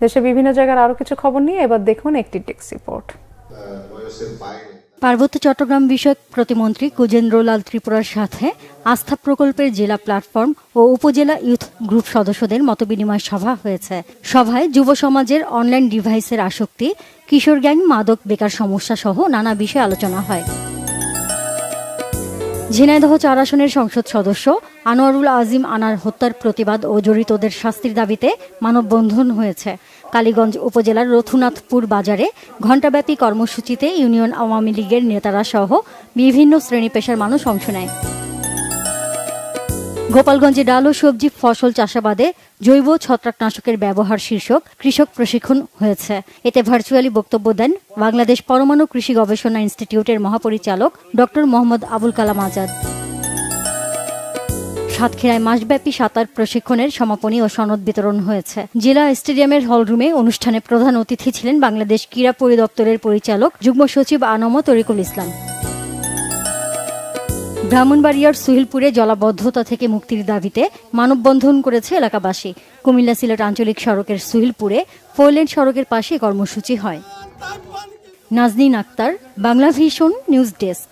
দেশের বিভিন্ন জায়গার আরো কিছু খবর নিয়ে এবার দেখুন একটি ডেস্ক রিপোর্ট। পার্বত্য চট্টগ্রাম বিষয়ক প্রতিমন্ত্রী কুজেন্দ্রলাল ত্রিপুরার সাথে আস্থা প্রকল্পের জেলা প্ল্যাটফর্ম ও উপজেলা ইউথ গ্রুপ সদস্যদের মতবিনিময় সভা হয়েছে। সভায় যুব সমাজের অনলাইন ডিভাইসের আসক্তি, কিশোর গ্যাং, মাদক, বেকার সমস্যা সহ নানা বিষয়ে আলোচনা হয়। ঝিনাইদহ 4 আসনের সংসদ সদস্য আনোয়ারুল আজিম আনার হত্যার প্রতিবাদ ও জড়িতদের শাস্তির দাবিতে মানববন্ধন হয়েছে। কালীগঞ্জ উপজেলার রথুনাথপুর বাজারে ঘণ্টাব্যাপী কর্মসূচিতে ইউনিয়ন আওয়ামী লীগের নেতারা সহ বিভিন্ন শ্রেণী পেশার মানুষ অংশ নেয়। গোপালগঞ্জে ডাল ও সবজি ফসল চাষাবাদে জৈব ছত্রাকনাশকের ব্যবহার শীর্ষক কৃষক প্রশিক্ষণ হয়েছে। এতে ভার্চুয়ালি বক্তব্য দেন বাংলাদেশ পরমাণু কৃষি গবেষণা ইনস্টিটিউটের মহাপরিচালক ডক্টর মোহাম্মদ আবুল কালাম আজাদ। সাতক্ষীরায় মাসব্যাপী সাঁতার প্রশিক্ষণের সমাপনী ও সনদ বিতরণ হয়েছে। জেলা স্টেডিয়ামের হলরুমে অনুষ্ঠানে প্রধান অতিথি ছিলেন বাংলাদেশ ক্রীড়া পরিদপ্তরের পরিচালক যুগ্ম সচিব আনম তরিকুল ইসলাম। ব্রাহ্মণবাড়িয়ার সুহিলপুরে জলাবদ্ধতা থেকে মুক্তির দাবিতে মানববন্ধন করেছে এলাকাবাসী। কুমিল্লা সিলেট আঞ্চলিক সড়কের সুহিলপুরে 4 লেন সড়কের পাশে কর্মসূচি হয়। Nazneen Akhter, Bangla vision news desk.